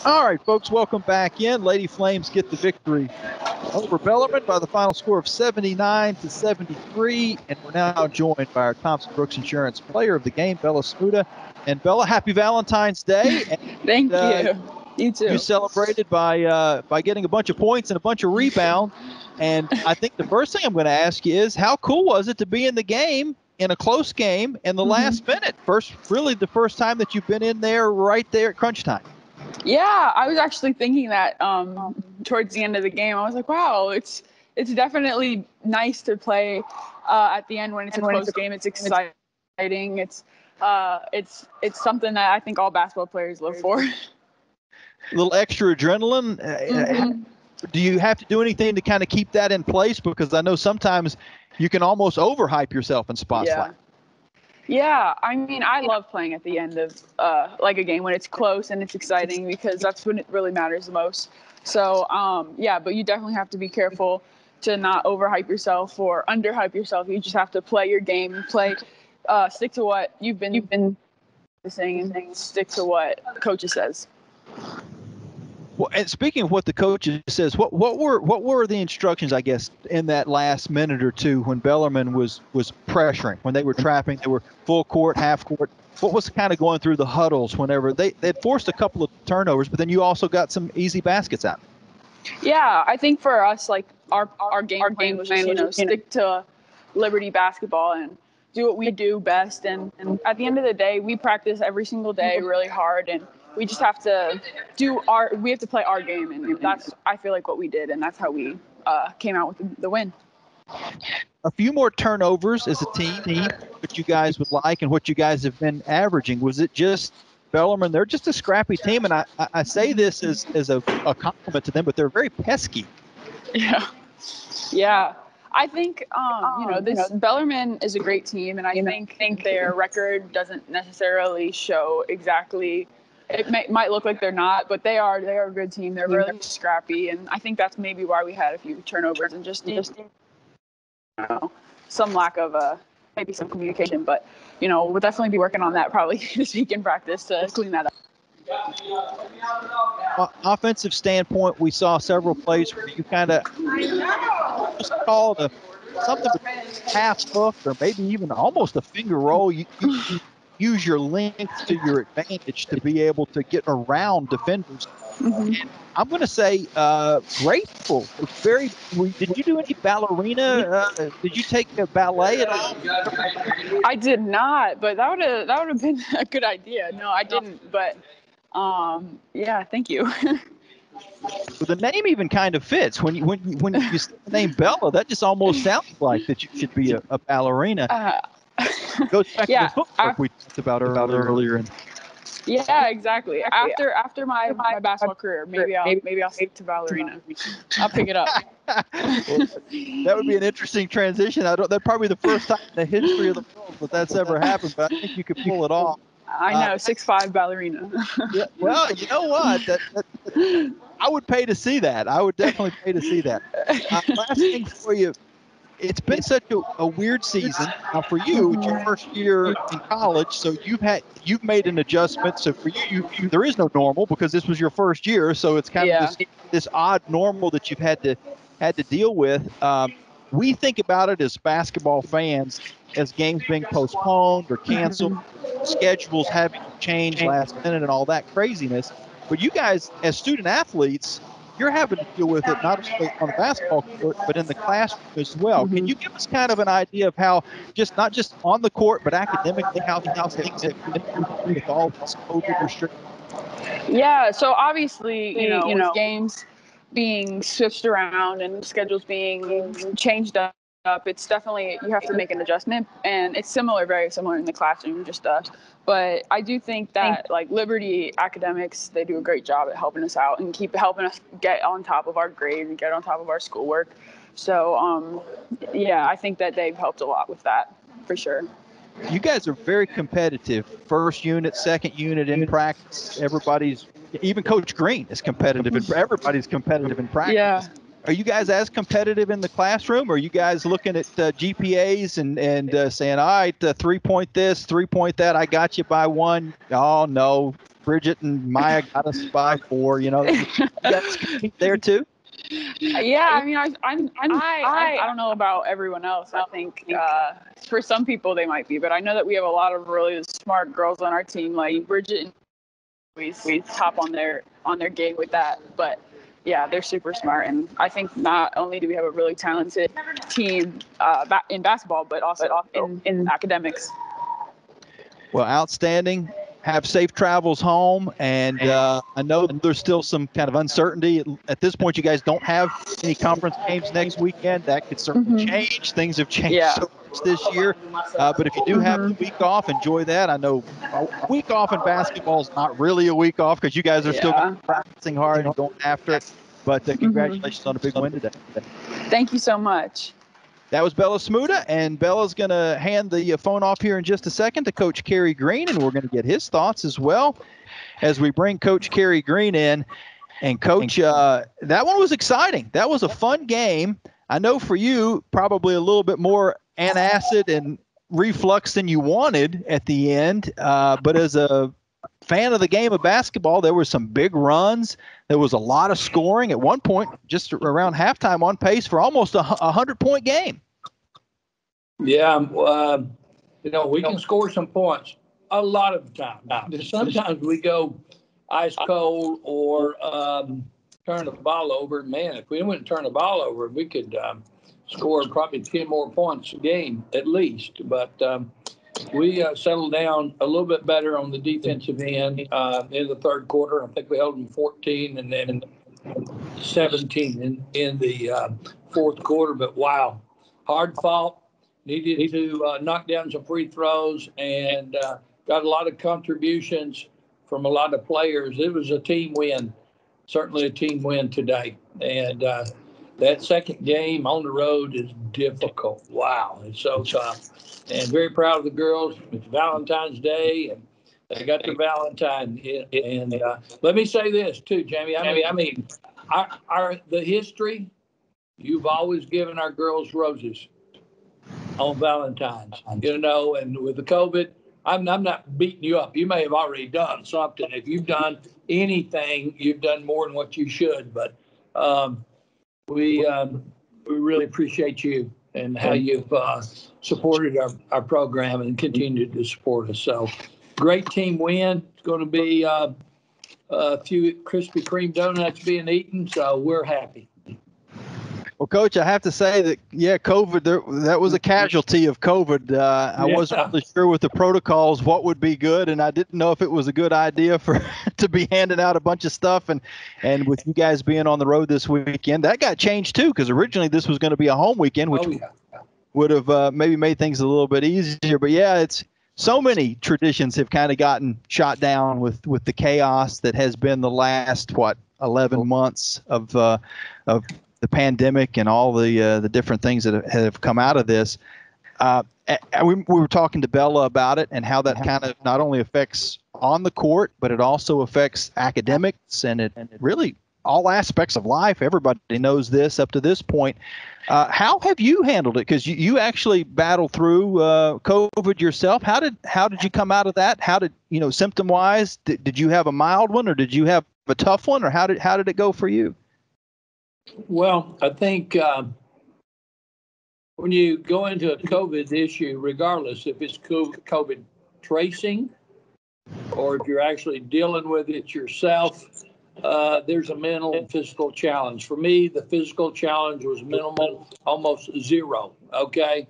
All right, folks, welcome back in. Lady Flames get the victory over Bellarmine by the final score of 79-73, and we're now joined by our Thompson Brooks Insurance Player of the Game, Bella Smuda. And Bella, happy Valentine's Day! And, Thank you. You too. You celebrated by getting a bunch of points and a bunch of rebounds. And I think the first thing I'm going to ask you is, how cool was it to be in the game, in a close game, in the last minute? Really the first time that you've been in there right there at crunch time. Yeah, I was actually thinking that towards the end of the game. I was like, wow, it's definitely nice to play at the end when it's a close game. It's exciting. It's something that I think all basketball players live for. A little extra adrenaline. Do you have to do anything to kind of keep that in place? Because I know sometimes you can almost overhype yourself in spots like that. Yeah, I mean, I love playing at the end of like a game when it's close and it's exciting, because that's when it really matters the most. So, yeah, but you definitely have to be careful to not overhype yourself or underhype yourself. You just have to play your game, stick to what you've been saying, and stick to what coaches says. Well, and speaking of what the coach says, what were the instructions, I guess, in that last minute or two when Bellarmine was pressuring, when they were trapping, they were full court, half court? What was kind of going through the huddles whenever they'd forced a couple of turnovers, but then you also got some easy baskets out? Yeah, I think for us, like our game plan was just, stick to Liberty basketball and do what we do best. And at the end of the day, we practice every single day really hard, and we just have to play our game, and that's, I feel like, what we did, and that's how we came out with the win. A few more turnovers as a team, what you guys would like and what you guys have been averaging. Was it just Bellarmine? They're just a scrappy team, and I say this as a compliment to them, but they're very pesky. Yeah. I think, Bellarmine is a great team, and I think their record doesn't necessarily show exactly. It might look like they're not, but they are a good team. They're really scrappy, and I think that's maybe why we had a few turnovers and just some lack of maybe some communication. But we'll definitely be working on that probably this week in practice to clean that up. Offensive standpoint, we saw several plays where you kind of just called something with half hook or maybe even almost a finger roll. You use your length to your advantage to be able to get around defenders. I'm going to say grateful. Did you do any ballerina? Did you take a ballet at all? I did not, but that would have been a good idea. No, I didn't, but yeah, thank you. Well, the name even kind of fits. When you say the name Bella, that just almost sounds like that you should be a ballerina. Goes back to the footwork we talked about earlier. Yeah, exactly. After my basketball career, maybe I'll stick to ballerina. I'll pick it up. Well, that would be an interesting transition. That's probably the first time in the history of the world that that's ever happened, but I think you could pull it off. I know, 6'5" ballerina. Yeah, well, you know what? I would pay to see that. I would definitely pay to see that. Last thing for you. It's been such a weird season. Now for you, it's your first year in college, so you've made an adjustment. So for you there is no normal because this was your first year. So it's kind of this odd normal that you've had to deal with. We think about it as basketball fans as games being postponed or canceled, schedules having to change last minute, and all that craziness. But you guys, as student athletes, you're having to deal with it not only on the basketball court, but in the classroom as well. Can you give us kind of an idea of how, not just on the court, but academically, how things have been with all this COVID restrictions? Yeah, so obviously, with games being switched around and schedules being changed up, it's definitely, you have to make an adjustment, and it's very similar in the classroom, but I do think that like Liberty academics, they do a great job at helping us out and keep helping us get on top of our grade and get on top of our schoolwork. So yeah, I think that they've helped a lot with that for sure. You guys are very competitive. First unit, second unit in practice. Even Coach Green is competitive, and everybody's competitive in practice. Yeah. Are you guys as competitive in the classroom? Or are you guys looking at GPAs and saying, all right, 3-point this, 3-point that, I got you by 1. Oh, no, Bridget and Maya got us by 4. You guys compete there too? Yeah, I mean, I don't know about everyone else. I think for some people they might be, but I know that we have a lot of really smart girls on our team. Like Bridget and we top on their game with that. But yeah, they're super smart, and I think not only do we have a really talented team in basketball, but also in academics. Well, outstanding. Have safe travels home. And I know there's still some kind of uncertainty. At this point, you guys don't have any conference games next weekend. That could certainly change. Things have changed so much this year. But if you do have the week off, enjoy that. I know a week off in basketball is not really a week off because you guys are still practicing hard and going after it. But congratulations on a big win today. Thank you so much. That was Bella Smuda, and Bella's going to hand the phone off here in just a second to Coach Carey Green, and we're going to get his thoughts as well as we bring Coach Carey Green in. And, Coach, that one was exciting. That was a fun game. I know for you, probably a little bit more antacid and reflux than you wanted at the end, but as a fan of the game of basketball, there were some big runs. There was a lot of scoring at one point, just around halftime, on pace for almost a 100-point game. Yeah, we can score some points a lot of the time. Sometimes we go ice cold or turn the ball over. Man, if we wouldn't turn the ball over, we could score probably 10 more points a game at least. But we settled down a little bit better on the defensive end in the third quarter. I think we held them 14 and then 17 in the fourth quarter. But, wow, hard fought. Needed to knock down some free throws and got a lot of contributions from a lot of players. It was a team win, certainly a team win today. And that second game on the road is difficult. Wow, it's so tough. And very proud of the girls. It's Valentine's Day, and they got their Valentine. And let me say this, too, Jamie. I mean, the history, you've always given our girls roses on Valentine's, and with the COVID, I'm not beating you up. You may have already done something. If you've done anything, you've done more than what you should. But we really appreciate you and how you've supported our program and continued to support us. So great team win. It's going to be a few Krispy Kreme donuts being eaten, so we're happy. Well, Coach, I have to say that, COVID, that was a casualty of COVID. I wasn't really sure with the protocols what would be good, and I didn't know if it was a good idea to be handing out a bunch of stuff. And with you guys being on the road this weekend, that got changed too, because originally this was going to be a home weekend, which would have maybe made things a little bit easier. But, it's so many traditions have kind of gotten shot down with the chaos that has been the last, 11 months of the pandemic and all the different things that have come out of this. We were talking to Bella about it and how that kind of not only affects on the court, but it also affects academics and it really all aspects of life. Everybody knows this up to this point. How have you handled it? Because you actually battled through COVID yourself. How did you come out of that? How did, symptom wise, did you have a mild one or did you have a tough one, or how did it go for you? Well, I think when you go into a COVID issue, regardless if it's COVID tracing or if you're actually dealing with it yourself, there's a mental and physical challenge. For me, the physical challenge was minimal, almost zero, okay?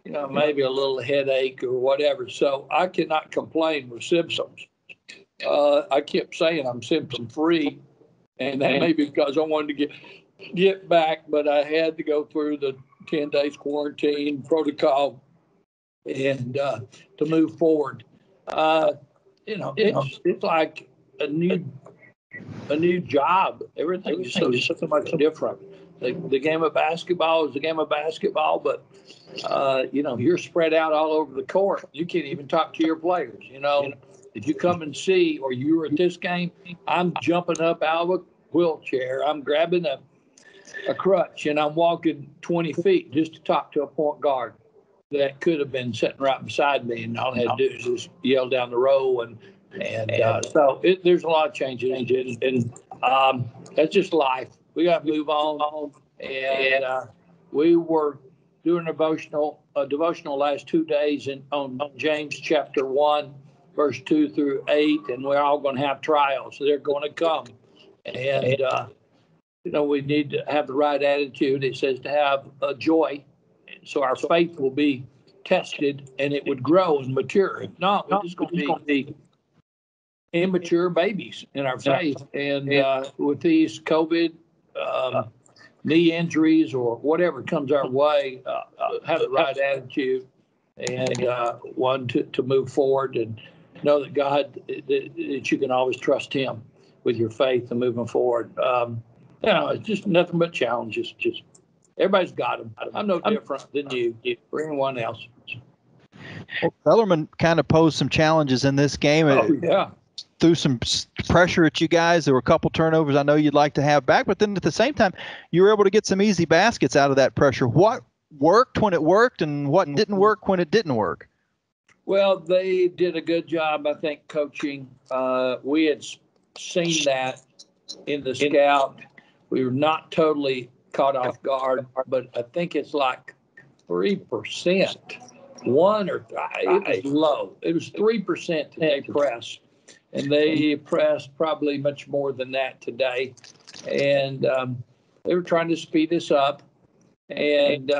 Maybe a little headache or whatever. So I cannot complain with symptoms. I kept saying I'm symptom-free. And that may be because I wanted to get back, but I had to go through the 10 days quarantine protocol and to move forward. It's like a new job. Everything is so much different. The game of basketball is the game of basketball, but you're spread out all over the court. You can't even talk to your players. If you come and see, or you were at this game, I'm jumping up out of a wheelchair. I'm grabbing a crutch, and I'm walking 20 feet just to talk to a point guard that could have been sitting right beside me, and all I had to do is just yell down the row, so there's a lot of changes, and that's just life. We got to move on, and we were doing a devotional last 2 days on James chapter 1, verse 2 through 8, and we're all going to have trials. So they're going to come, and we need to have the right attitude. It says to have a joy, so our faith will be tested and it would grow and mature. If not, we're just going to be immature babies in our faith. And with these COVID knee injuries or whatever comes our way, have the right attitude and one to move forward and know that God, that you can always trust Him with your faith and moving forward. It's just nothing but challenges. Just everybody's got them. I'm no different than you or anyone else. Well, Bellarmine kind of posed some challenges in this game. Oh, yeah. Threw some pressure at you guys. There were a couple turnovers I know you'd like to have back, but then at the same time, you were able to get some easy baskets out of that pressure. What worked when it worked and what didn't work when it didn't work? Well, they did a good job, I think, coaching. We had seen that in the scout. We were not totally caught off guard, but I think it's like 3%. It was low. It was 3% that they pressed, and they pressed probably much more than that today. And they were trying to speed us up, and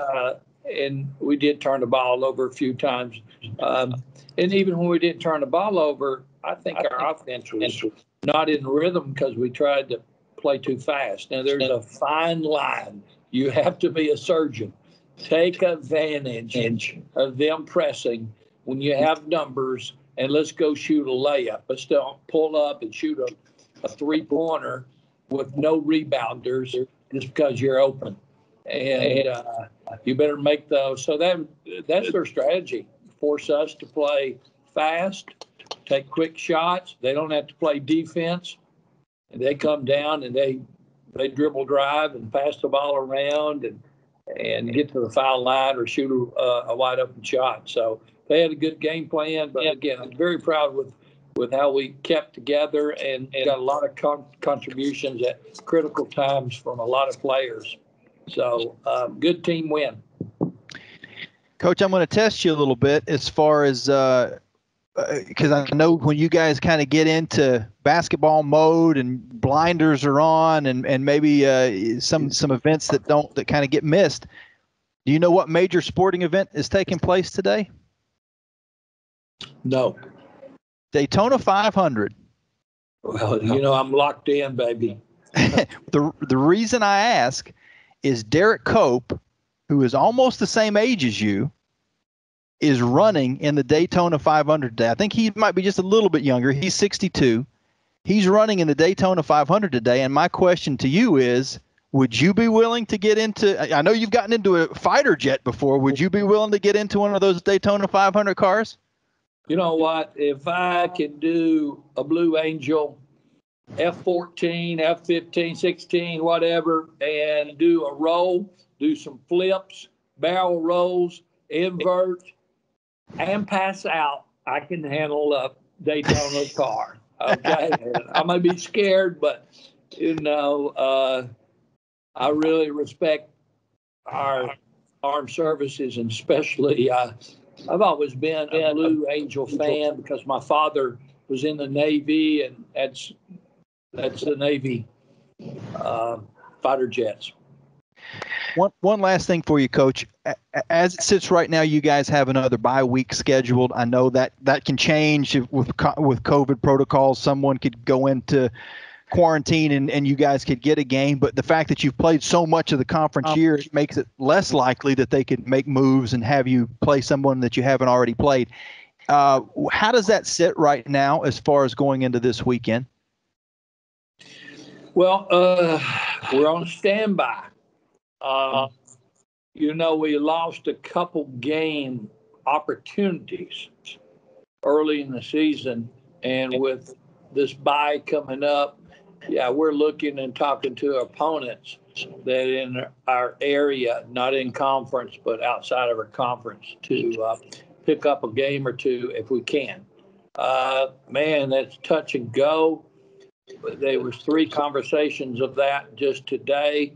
we did turn the ball over a few times. And even when we didn't turn the ball over, I think our offense was not in rhythm because we tried to play too fast. Now, there's a fine line. You have to be a surgeon. Take advantage of them pressing when you have numbers, and let's go shoot a layup. Let's don't pull up and shoot a three-pointer with no rebounders just because you're open. And you better make those. So that's their strategy. Force us to play fast, take quick shots. They don't have to play defense. And they come down and they dribble drive and pass the ball around and get to the foul line or shoot a wide open shot. So they had a good game plan. But again, I'm very proud with how we kept together and got a lot of contributions at critical times from a lot of players. So good team win. Coach, I'm going to test you a little bit as far as because I know when you guys kind of get into basketball mode and blinders are on and maybe some events that kind of get missed. Do you know what major sporting event is taking place today? No. Daytona 500. Well, I'm locked in, baby. The reason I ask is Derek Cope, who is almost the same age as you, is running in the Daytona 500 today. I think he might be just a little bit younger. He's 62. He's running in the Daytona 500 today. And my question to you is, would you be willing to get into – I know you've gotten into a fighter jet before. Would you be willing to get into one of those Daytona 500 cars? You know what? If I could do a Blue Angel F14, F15, 16, whatever, and do a roll, do some flips, barrel rolls, invert, and pass out, I can handle a Daytona car. Okay, I may be scared, but I really respect our armed services, and especially I've always been a Blue Angel fan because my father was in the Navy, and that's the Navy fighter jets. One last thing for you, Coach. As it sits right now, you guys have another bye week scheduled. I know that can change with COVID protocols. Someone could go into quarantine and you guys could get a game. But the fact that you've played so much of the conference year, it makes it less likely that they could make moves and have you play someone that you haven't already played. How does that sit right now as far as going into this weekend? Well, we're on standby. We lost a couple game opportunities early in the season, and with this bye coming up yeah, we're looking and talking to opponents that in our area, not in conference, but outside of our conference, to pick up a game or two if we can. Man, that's touch and go. There was 3 conversations of that just today.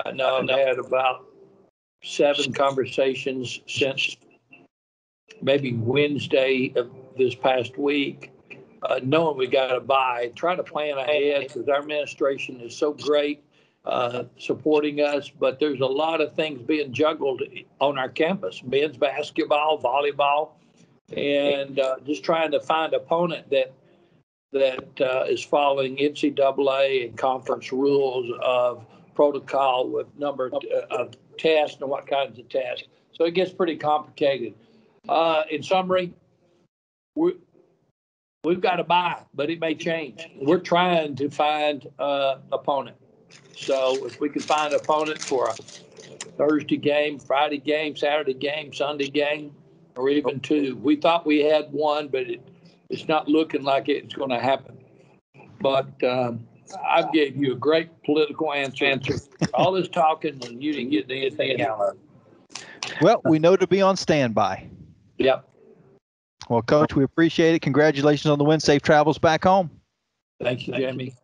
I know I've had about 7 conversations since maybe Wednesday of this past week, knowing we got to buy, try to plan ahead because our administration is so great supporting us. But there's a lot of things being juggled on our campus, men's basketball, volleyball, and just trying to find an opponent that is following NCAA and conference rules of protocol with number of tests and what kinds of tests. So it gets pretty complicated. In summary, we've got to buy, but it may change. We're trying to find an opponent. So if we can find an opponent for a Thursday game, Friday game, Saturday game, Sunday game, or even 2. We thought we had 1, but it's not looking like it's going to happen. But I gave you a great political answer. All this talking, and you didn't get anything out of it. Well, we know to be on standby. Yep. Well, Coach, we appreciate it. Congratulations on the win. Safe travels back home. Thank you, Jamie.